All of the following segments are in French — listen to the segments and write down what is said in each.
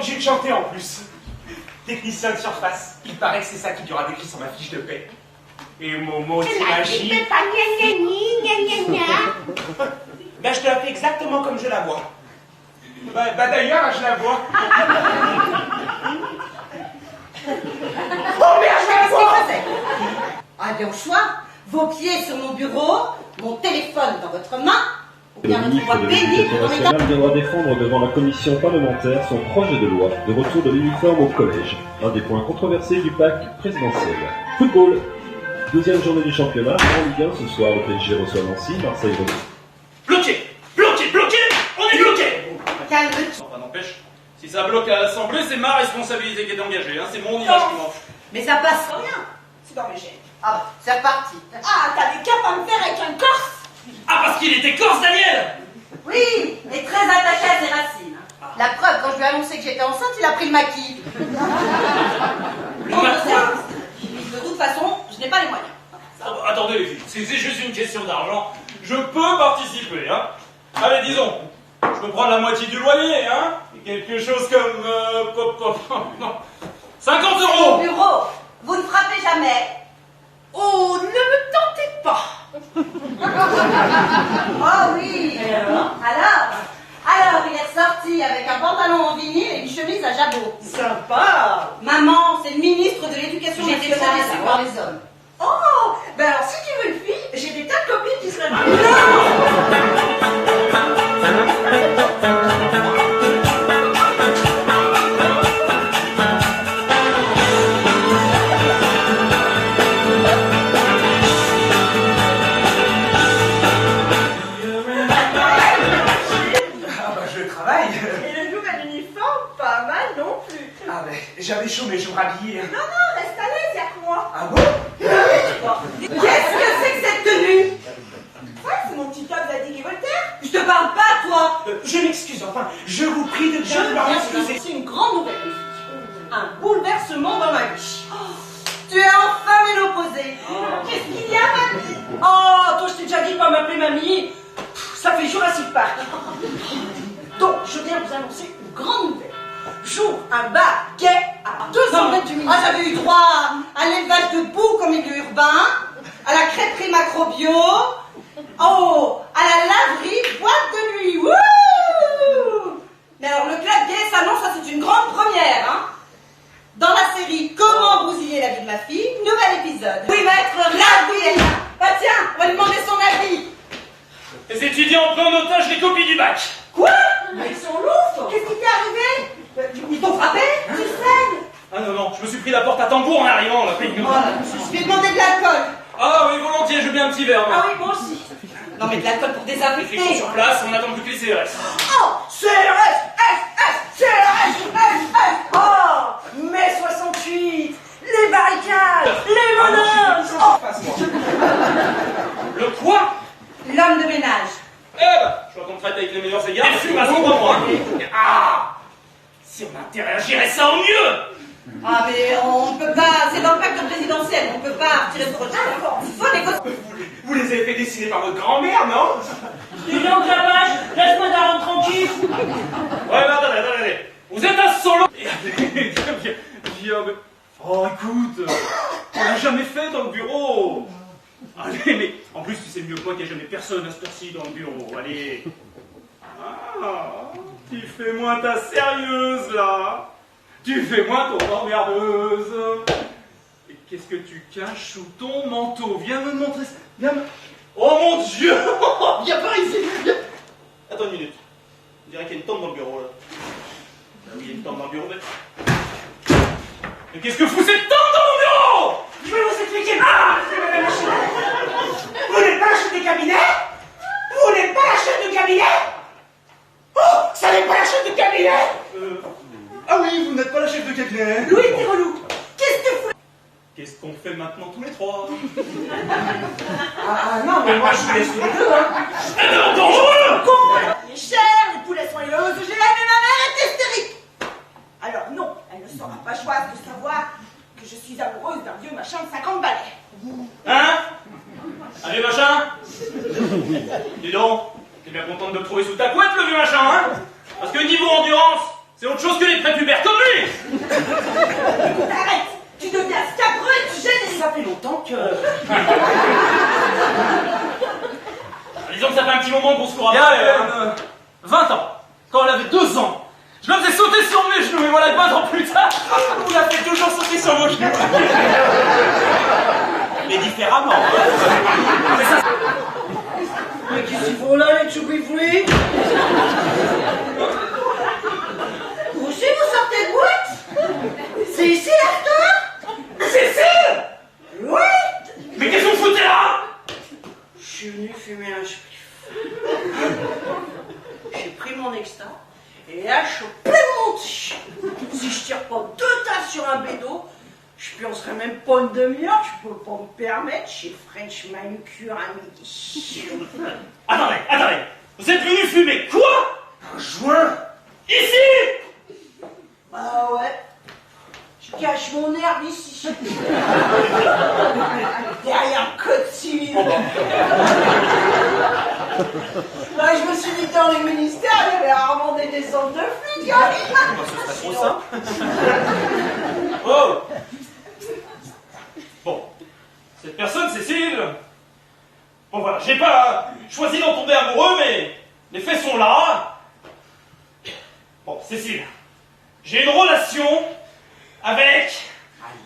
obligé de chanter en plus. Technicien de surface. Il paraît que c'est ça qui aura décrit sur ma fiche de paie. Et Momo, t'imagines? Ben, je te la fais exactement comme je la vois. Bah d'ailleurs, je la vois. Oh merde, je la vois! Allez au choix, vos pieds sur mon bureau, mon téléphone dans votre main. Le ministre de l'Éducation nationale viendra défendre devant la commission parlementaire son projet de loi de retour de l'uniforme au collège, un des points controversés du pacte présidentiel. Football, 12e journée du championnat, en Ligue 1 ce soir, le PSG reçoit Nancy, Marseille reçoit. Bloqué! Bloqué! Bloqué! On est bloqué! Calme-toi. Enfin, n'empêche, si ça bloque à l'Assemblée, c'est ma responsabilité qui est engagée, hein. C'est mon image qui mange. Mais ça passe rien. C'est dans mes gènes. Ah bah, c'est reparti. Ah, t'as des caps à me faire avec un Corse? Ah, parce qu'il était corse, Daniel! Oui, et très attaché à ses racines. La preuve, quand je lui ai annoncé que j'étais enceinte, il a pris le maquis. Le maquis? De toute façon, je n'ai pas les moyens. Attendez les filles, c'est juste une question d'argent. Je peux participer, hein. Allez, disons, je peux prendre la moitié du loyer, hein. Quelque chose comme... non. 50 Au €! bureau, vous ne frappez jamais. Oh, ne me tentez pas. Oh oui. Alors, il est ressorti avec un pantalon en vinyle et une chemise à jabot. Sympa. Maman, c'est le ministre de l'Éducation J'ai été nationale intéressée par les hommes. Oh, ben alors si tu veux une fille, j'ai des tas de copines qui seraient mariées. Et le nouvel uniforme, pas mal non plus. Ah ben, j'avais chaud mes jours habillés. Non, reste à l'aise, y'a que moi. Ah bon? Qu'est-ce que c'est que cette tenue? Ouais, c'est mon petit top Zadig et Voltaire. Je te parle pas, toi. Je m'excuse, enfin, je vous prie de bien vouloir m'excuser. C'est une grande nouvelle. Un bouleversement dans ma vie. Tu es enfin ménopausée. Qu'est-ce qu'il y a, mamie? Oh, toi, je t'ai déjà dit de pas m'appeler mamie. Ça fait Jurassic Park. Donc, je viens vous annoncer une grande nouvelle. J'ouvre un bar gay à 200 mètres du milieu. Ah, j'avais eu droit à l'élevage de boucs au milieu urbain, à la crêperie macrobio, à la laverie boîte de nuit. Wouh! Mais alors, le club gay s'annonce, ça c'est une grande première, hein. Dans la série Comment bousiller la vie de ma fille, nouvel épisode. Oui, maître, là. Bah tiens, on va lui demander son avis. Les étudiants prennent en otage les copies du bac. Quoi? Mais ils sont lourds. Qu'est-ce qui t'est arrivé? Ils t'ont frappé? Tu saignes? Ah non, je me suis pris la porte à tambour en arrivant, là. Je vais demander de l'alcool. Ah oui, volontiers, je veux bien un petit verre, moi. Ah oui, moi aussi. Non mais de l'alcool pour Les flics sont désinfecter. sur place, on attend plus que les CRS. Oh, CRS, oh, mai 68, les barricades, les menaces. Oh, Le quoi? l'homme de ménage. Eh ben, je crois qu'on traite avec les meilleurs égards. Les fumes à son moi. Ah! Si on interagirait ça au mieux! Ah mais on peut pas, c'est dans le pacte présidentiel, on peut pas retirer ce projet. Il faut négocier. Vous les avez fait dessiner par votre grand-mère, non? Dis donc la vache, laisse-moi Daron tranquille. Ouais, mais attendez. Vous êtes un solo! Oh, écoute, on l'a jamais fait dans le bureau! Allez, mais en plus, tu sais mieux que moi qu'il n'y a jamais personne à cette heure-ci dans le bureau. Allez! Ah, tu fais moins ta sérieuse, là! Tu fais moins ton emmerdeuse! Et qu'est-ce que tu caches sous ton manteau? Viens me montrer ça! Viens me... Oh mon Dieu! Viens par ici! Viens. Attends une minute. On dirait qu'il y a une tente dans le bureau, là. Ah oui, il y a une tente dans le bureau, mais qu'est-ce que fout cette tente dans mon bureau? Je vais vous expliquer. Ah! Vous n'êtes pas la chef de cabinet? Vous n'êtes pas la chef de cabinet? Oh! Ça n'est pas la chef de cabinet? Ah oui, vous n'êtes pas la chef de cabinet. Louis, t'es relou. Qu'est-ce que tu fous? Qu'est-ce qu'on fait maintenant tous les trois? Ah non, mais moi je vous laisse tous les deux, hein. Eh non, dangereux! Les chairs, les poulets sont les OGM et ma mère est hystérique. Alors non, elle ne sera pas joyeuse de savoir que je suis amoureuse d'un vieux machin de 50 balais. Hein? Un vieux machin? Dis donc, t'es bien contente de me trouver sous ta couette, le vieux machin, hein? Parce que niveau endurance, C'est autre chose que les prépubères comme lui. Arrête! Tu deviens scabreux et tu gênes. Ça fait longtemps que... Disons que ça fait un petit moment qu'on se court après. 20 ans. Quand elle avait 2 ans. Je la faisais sauter sur mes genoux et voilà que 20 ans plus tard, on la fait toujours sauter sur vos genoux. Mais différemment. C'est ça. Mais qu'est-ce qu'ils font là, les tchoubifouis? Vous aussi, vous sortez de boîte? C'est ici, l'acteur? Cécile! Oui! Mais qu'est-ce que vous foutez là? Je suis venu fumer un spliff. J'ai pris mon extra, et là, je suis plein monté. Si je tire pas 2 tasses sur un bédo, je pioncerai même pas une demi-heure, je peux pas me permettre, j'ai French manucure à midi. Attendez. Vous êtes venu fumer quoi? Un joint! Ici? Ah ouais, je cache mon herbe ici. Derrière le code civil. Bah, je me suis dit dans les ministères, il y avait rarement des descentes de flics. Hein. Ce serait trop simple. Oh! Bon. Cette personne, Cécile. Bon voilà, j'ai pas choisi d'en tomber amoureux, mais les faits sont là. Bon, Cécile. J'ai une relation avec...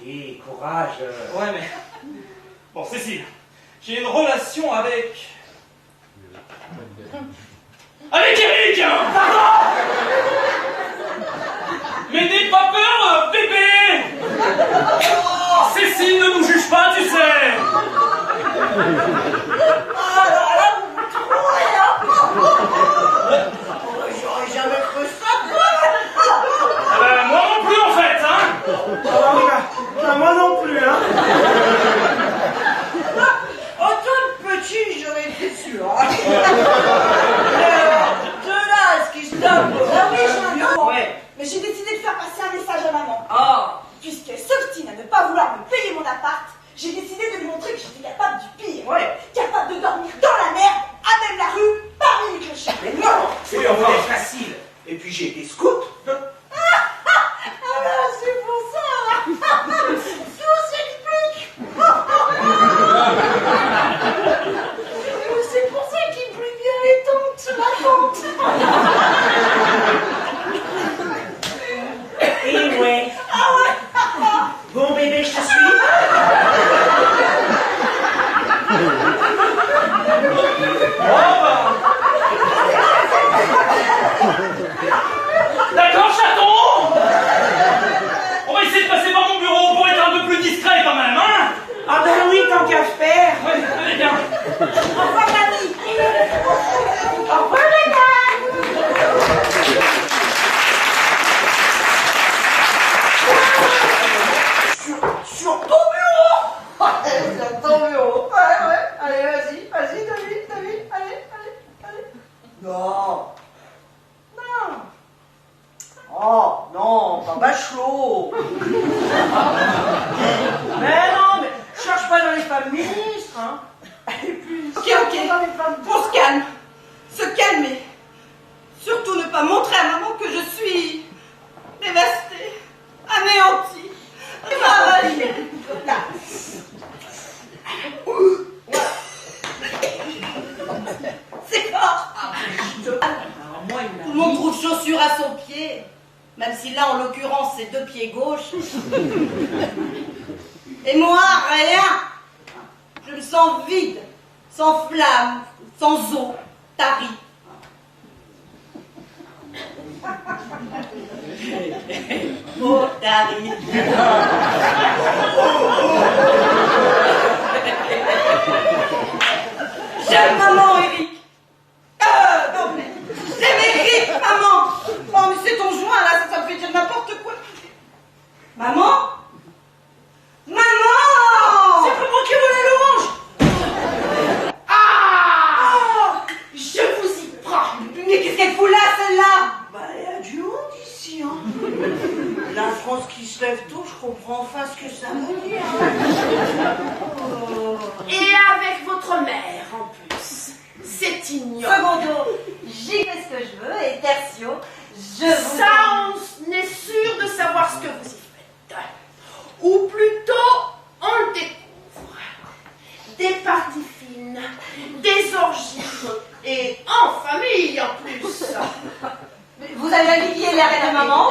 Allez, courage. Ouais, mais... Bon, Cécile. J'ai une relation avec... Avec Eric! Pardon! Mais n'aie pas peur, bébé! Cécile, ne nous juge pas, tu sais! Alors là, vous me trouvez, hein. J'aurais jamais cru ça, quoi. Moi non plus, en fait, hein! Moi non plus, hein. Autant de petit, j'aurais été sûr. Hein. De là à ce qu'il se tape. Ah oui, j'ai un enfant. Ouais. Mais j'ai décidé de faire passer un message à maman. Ah. Puisqu'elle s'obstine à ne pas vouloir me payer mon appart, j'ai décidé de lui montrer que j'étais capable du pire. Ouais. Capable de dormir dans la merde, à même la rue, parmi les clochards. Mais non, c'est pas facile. Et puis j'ai été scout. Ah ben c'est pour ça. Tout s'explique. C'est pour ça qu'il plie bien les tentes, la tente. Et ouais. Ah ouais. Bon bébé, je te suis. D'accord, chaton! On va essayer de passer par mon bureau pour être un peu plus discret quand même, hein? Ah ben oui, tant qu'à faire. Ouais, allez, bien. Au revoir mamie. Au revoir madame. Sur ton bureau. Sur ton bureau. Ouais. Allez, vas-y, David, allez. Non. Oh, non, pas Bachelot. Mais non, mais cherche pas dans les femmes ministres, hein. Et puis, Ok. On se calme. Se calmer. Surtout ne pas montrer à maman que je suis dévastée, anéantie, ravagée. Là. C'est fort. Tout le monde trouve chaussure à son pied. Même si là, en l'occurrence, c'est 2 pieds gauches. Et moi, rien. Je me sens vide, sans flamme, sans eau, tarie. Oh, tarie. J'aime maman, Eric. Non, mais j'aime Eric, maman. Oh, mais c'est ton joint, là, ça me fait dire n'importe quoi. Maman? Maman! c'est pas moi qui veux la louange. Ah! Je vous y prends. Mais qu'est-ce qu'elle fout là, celle-là? Bah, il y a du monde ici, hein. La France qui se lève tôt, je comprends enfin ce que ça veut dire. Oh. Et avec votre mère en plus. C'est ignoble. Secondo, j'y fais ce que je veux, et tertio, je vous... Ça, on Ou plutôt, on le découvre. Des parties fines, des orgies, et en famille en plus. Vous avez habillé la reine de maman?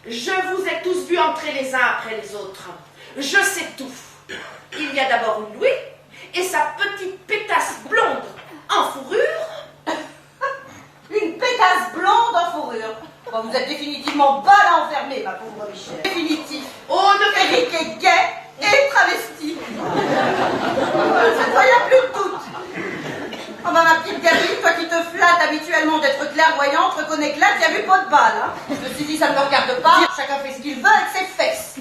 Je vous ai tous vus entrer les uns après les autres. Je sais tout. Il y a d'abord une Louis et sa petite pétasse blonde en fourrure. Une pétasse blonde en fourrure. Bon, vous êtes définitivement pas là enfermée, ma pauvre Michel. Définitif. Oh, ne Eric est gay et travesti. Il n'y a plus de doute. Oh bah ma petite Gabi, toi qui te flattes habituellement d'être clairvoyante, reconnais que là, tu as vu pas de balle. Hein. Je me suis dit, ça ne me regarde pas. Chacun fait ce qu'il veut avec ses fesses.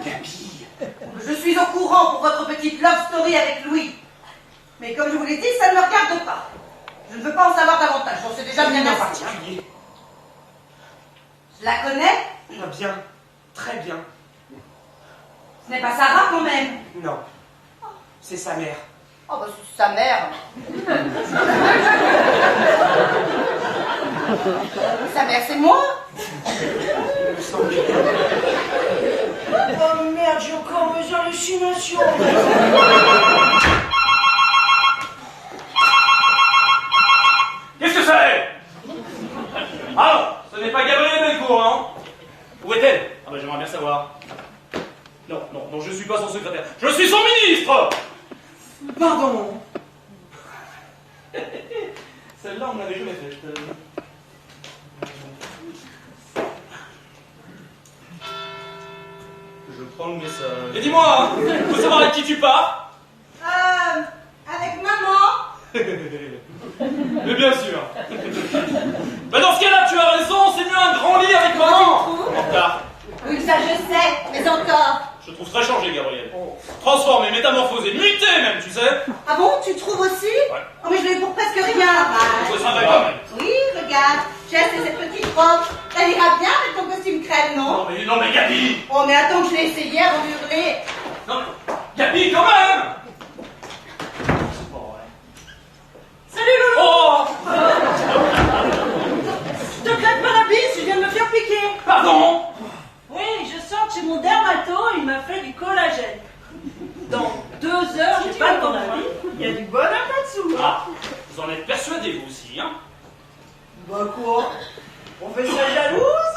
Gabi, je suis au courant pour votre petite love story avec Louis. Mais comme je vous l'ai dit, ça ne me regarde pas. Je ne veux pas en savoir davantage, j'en sais déjà bien assez. particulier. Je la connais? Ah, bien, très bien. Ce n'est pas Sarah quand même. Non, c'est sa mère. Oh bah c'est sa mère. Sa mère c'est moi. Il me semble bien. Oh merde, j'ai encore mes hallucinations. Qu'est-ce que c'est? Ah, ce n'est pas Gabrielle Belcourt, non? Où est-elle? Ah bah j'aimerais bien savoir. Non, non, non, je suis pas son secrétaire. Je suis son ministre! Pardon. Celle-là, on ne l'avait jamais faite. Je prends le message. Et dis-moi, faut savoir avec qui tu pars? Avec maman. Mais bien sûr. Bah dans ce cas-là, tu as raison, c'est mieux un grand lit avec maman. En retard. Oui, ça je sais, mais encore. Je te trouve très changé, Gabriel. Transformé, métamorphosé, muté même, tu sais. Ah bon, tu trouves aussi? Ouais. Oh mais je l'ai pour presque rien. Je serai quand même. Oui, regarde, j'ai acheté cette petite robe. Ça ira bien avec ton costume crème, non? Non mais Gabi. Oh mais attends que je l'ai essayé avant de hurler. Non mais Gabi, quand même. C'est pas vrai. Salut Loulou. Oh. Je te claque pas la bise, je viens de me faire piquer. Pardon. Oui, je sors de chez mon dermato, il m'a fait du collagène. Dans 2 heures, j'ai pas le temps d'avis, il y a du bonheur là-dessous. Ah, vous en êtes persuadé vous aussi, hein? Bah quoi? On fait ça jalouse?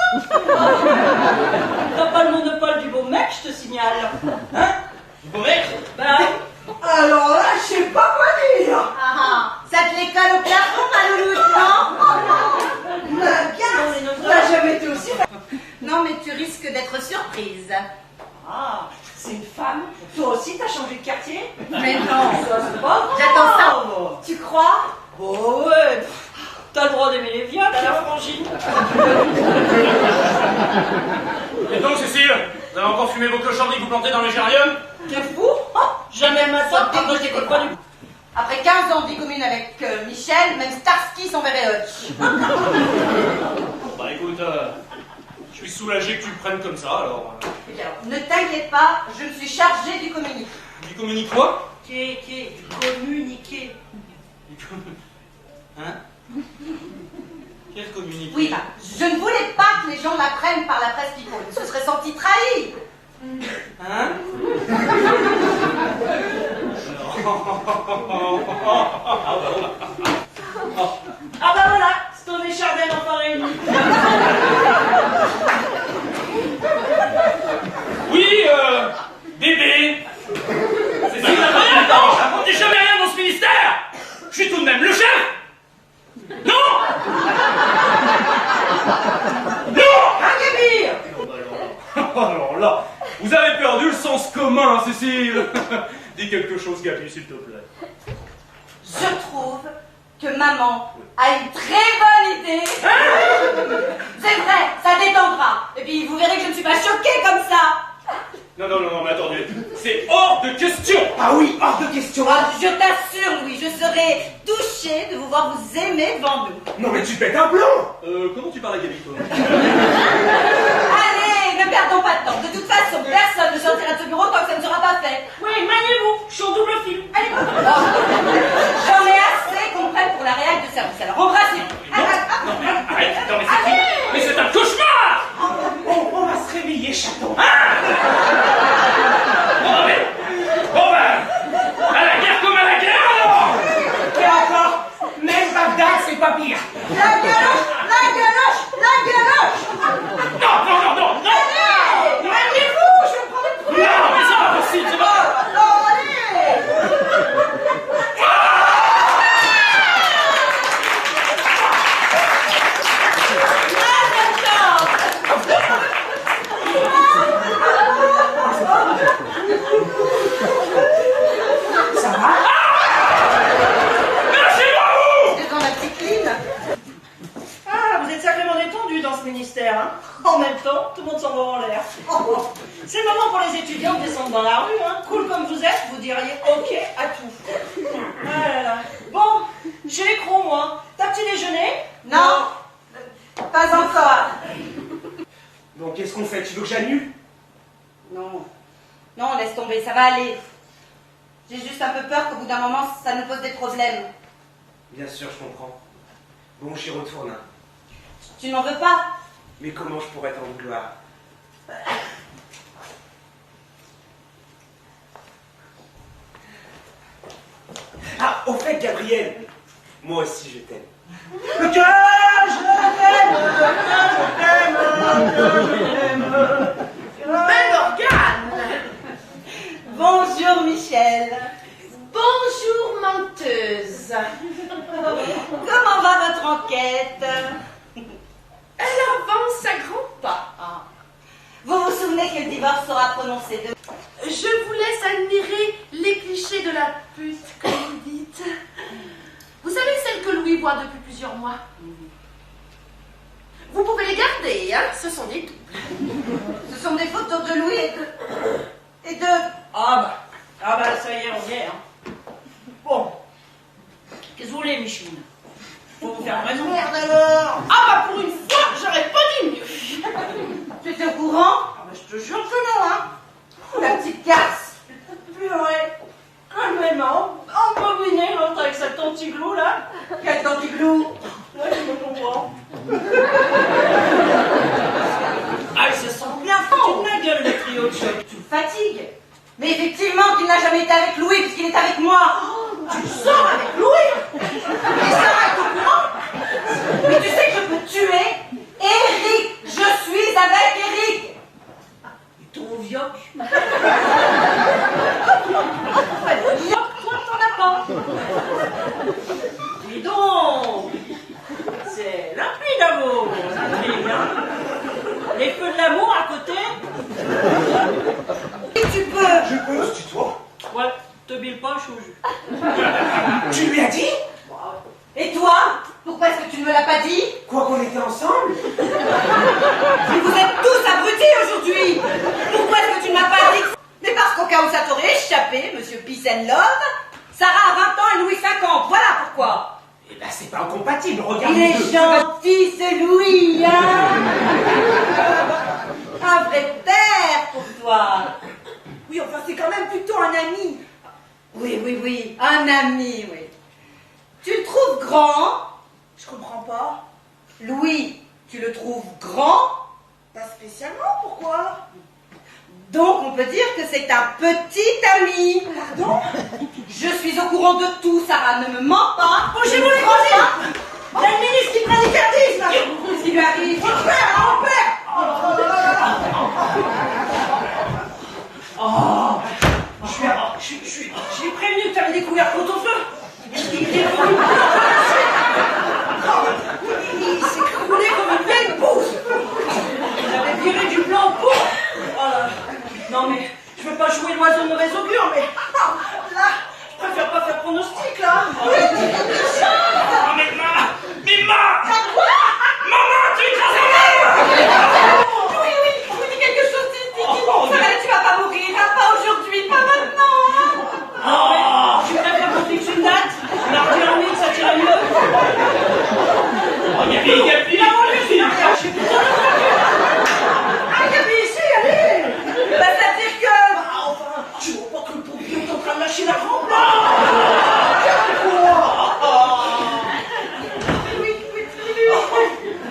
T'as pas le monopole du beau mec, je te signale. Hein? Du beau mec? Bah, alors là, je sais pas quoi dire. Ah, ça te les colle au plafond, ma louloute, non? T'as jamais été aussi... Non, mais tu risques d'être surprise. Ah, c'est une femme? Toi aussi, t'as changé de quartier? Mais non. Ça, c'est pas grave. J'attends ça. Tu crois? Oh ouais, t'as le droit d'aimer les viols, t'as la frangine. Et donc, Cécile, vous avez encore fumé vos clochardies que vous plantez dans les géraniums? T'es fou? Oh, jamais le matin, après t'écoutes pas du... Après 15 ans de vie commune avec Michel, même Starsky s'enverrait Hutch. Bah écoute, je suis soulagé que tu le prennes comme ça, alors... Ne t'inquiète pas, je me suis chargée du communiqué. Du communique quoi? Communiquer. Hein? Quel communiqué? Oui, bah, je ne voulais pas que les gens l'apprennent par la presse people. Ils se seraient sentis trahis. Hein? Ah bah voilà, c'est ton échardelle en farine. Oui, bébé. C'est ça, rien, non? On dit jamais rien dans ce ministère. Je suis tout de même le chef. Non. Non. Alors là, vous avez perdu le sens commun, Cécile. Dis quelque chose, Gabi, s'il te plaît. Je trouve que maman a une très bonne idée. C'est vrai, ça détendra. Et puis vous verrez que je ne suis pas choquée comme ça. Non, mais attendez. C'est hors de question. Ah oui, hors de question. Ah, je t'assure, Louis, je serai touchée de vous voir vous aimer devant nous. Non mais tu pètes un plomb. Comment tu parles à Gabi, toi? Allez, ne perdons pas de temps. De toute façon, personne ne sortira de ce bureau tant que ça ne sera pas fait. Oui, maniez-vous, je suis en double film. Allez, j'en ai assez qu'on me prenne pour la réac de service. Alors embrassez-vous. Non, mais arrête, non, mais c'est un cauchemar. On va se réveiller bien de descendre dans la rue, hein. Cool comme vous êtes, vous diriez ok à tout. Ah là là. Bon, j'ai les crocs, moi. T'as petit déjeuner? Non, pas encore. Bon, qu'est-ce qu'on fait? Tu veux que j'annule? Non, non, laisse tomber, ça va aller. J'ai juste un peu peur qu'au bout d'un moment, ça nous pose des problèmes. Bien sûr, je comprends. Bon, j'y retourne. Hein. Tu n'en veux pas? Mais comment je pourrais t'en vouloir? Ah, au fait, Gabriel, moi aussi je t'aime. Que je t'aime. Belle organe! Bonjour Michel. Bonjour, menteuse. Comment va votre enquête? Elle avance à grands pas. Vous vous souvenez que le divorce sera prononcé de... Je vous laisse admirer les clichés de la pute, comme vous dites. Vous savez celle que Louis voit depuis plusieurs mois? Vous pouvez les garder, hein? Ce sont des doubles. Ce sont des photos de Louis et de... Ah bah ça y est, on y est, hein. Bon. Qu'est-ce que vous voulez, Micheline? Faut vous faire raison. Merde alors. Ah bah pour une fois, j'aurais pas dit mieux. Tu étais au courant? Ah bah je te jure que non, hein. La petite casse. Purée. Calmement. Embobiné, l'autre avec sa tantiglou, là. Quel tantiglou. Ouais, je me comprends. Ah, il se sent bien foutu de ma gueule, le trio de choc. Tu me fatigues. Mais effectivement, qu'il n'a jamais été avec Louis puisqu'il est avec moi. Tu sors avec Louis? Et ça est au courant. Mais tu sais que je peux tuer Eric. Je suis avec Eric. Ton vioc. Vioc, toi, t'en as pas. Dis donc. C'est limpide à vous, intrigue, hein. Les feux de l'amour à côté. Et tu peux. Je peux, se tutoie. Ouais, te bile pas, je suis au jus. Tu lui as dit? Et toi? Pourquoi est-ce que tu ne me l'as pas dit? Quoi qu'on était ensemble? Mais vous êtes tous abrutis aujourd'hui. Pourquoi est-ce que tu ne m'as pas dit? Mais parce qu'au cas où ça t'aurait échappé, monsieur Peace and Love, Sarah a 20 ans et Louis 50. Voilà pourquoi. Eh ben, c'est pas incompatible, regarde Il est gentil ce Louis, hein. Un vrai père pour toi. Oui, enfin c'est quand même plutôt un ami. Oui, un ami, oui. Tu le trouves grand? Je comprends pas. Louis, tu le trouves grand? Pas spécialement, pourquoi? Donc on peut dire que c'est un petit ami. Pardon? Je suis au courant de tout, Sarah, ne me mens pas. Bougez-vous les gros. Il y a le ministre qui bradycardise, là. Qu'est-ce qui lui arrive? Mon père. Oh, je l'ai prévenu que tu avais découvert pour ton feu. Il est revenu. Il s'est croulé comme une vieille pousse. Il avait viré du blanc pour. Oh là. Non mais, je veux pas jouer l'oiseau de mauvais augure, mais là, je préfère pas faire pronostic, là. Oh, mais Maman, tu écrases la Oui, dis quelque chose, Sarah, tu vas pas mourir, hein, pas aujourd'hui, pas maintenant. Hein. Non mais, je préfère qu'on fixe une date. Mardi en mille, ça tirait mieux. Oh, Gabi, Je suis putain de ah, Gabi, ici, allez. Bah, ça veut dire que... Enfin, tu vois pas que le pompier est en train de lâcher la rampe, là.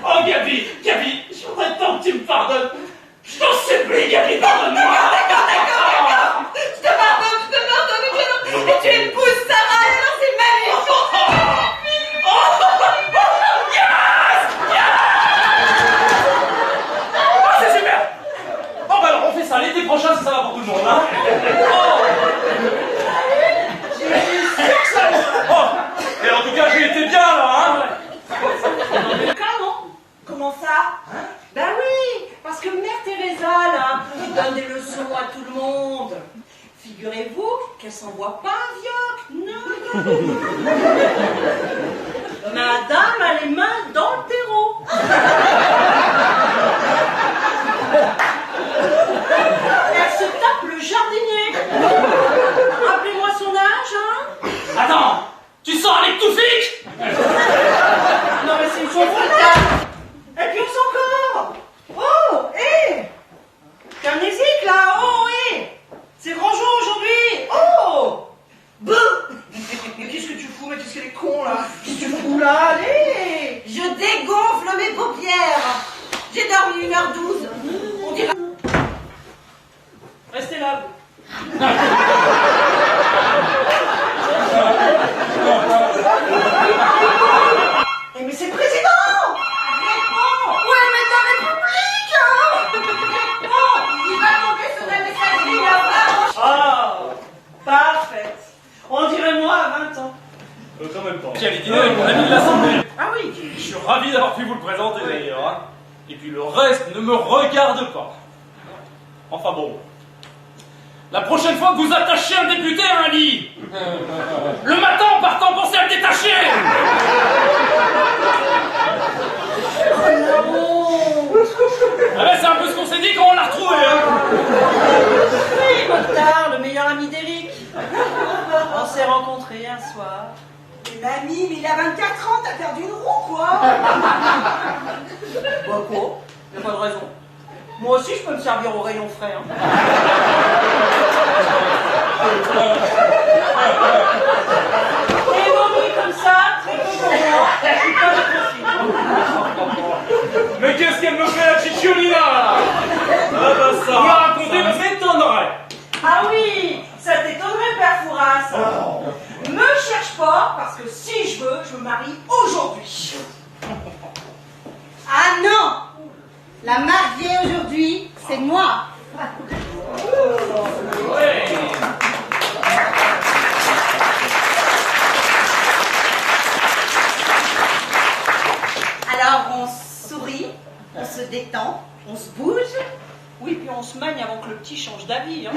Oh, Gabi, je voudrais tant que tu me pardonnes. Je t'en supplie, Gabi, pardonne-moi. D'accord. Je te pardonne, mais tu épouses Sarah, alors c'est magnifique. Oh, c'est super. Oh, bah alors, on fait ça l'été prochain, si ça va pour tout le monde, hein. Oh. Oh, et en tout cas, j'ai été bien, là, hein. Non. Comment ça? Ben oui, parce que Mère Teresa, là, elle donne des leçons à tout le monde. Figurez-vous qu'elle s'envoie pas un vioc. Non. Madame a les mains dans le terreau. Elle se tape le jardin. c'est là. Eh, mais c'est le président! Réponds! Ouais, mais ta République, bon, il va tomber sur la messagerie là-bas. Oh, parfaite. On dirait moi à 20 ans. Quand même pas. Qui avait dîné avec mon ami de l'Assemblée. Ah oui. Je suis ravi d'avoir pu vous le présenter d'ailleurs. Hein. Et puis le reste ne me regarde pas. Enfin bon. La prochaine fois que vous attachez un député à un lit, le matin en partant, pensez à le détacher. Ah ben, c'est un peu ce qu'on s'est dit quand on l'a retrouvé. Hein. Oui, Mokhtar, le meilleur ami d'Eric. On s'est rencontrés un soir. Mais mamie, mais il a 24 ans, t'as perdu une roue, quoi. Bah quoi? Y'a pas de raison. Moi aussi, je peux me servir au rayon frais. Hein. Et évoluer comme ça, très peu pour moi. Je suis pas de profil. Mais qu'est-ce qu'elle me fait la Cicciolina là? Ah bah ça m'a raconté, mais m'étonnerait. Ah oui, ça t'étonnerait, Père Fouras. Me cherche pas, parce que si je veux, je me marie aujourd'hui. Ah non, la mariée aujourd'hui, c'est moi. Ouais. Alors on sourit, on se détend, on se bouge. Oui, puis on se manie avant que le petit change d'avis. Hein.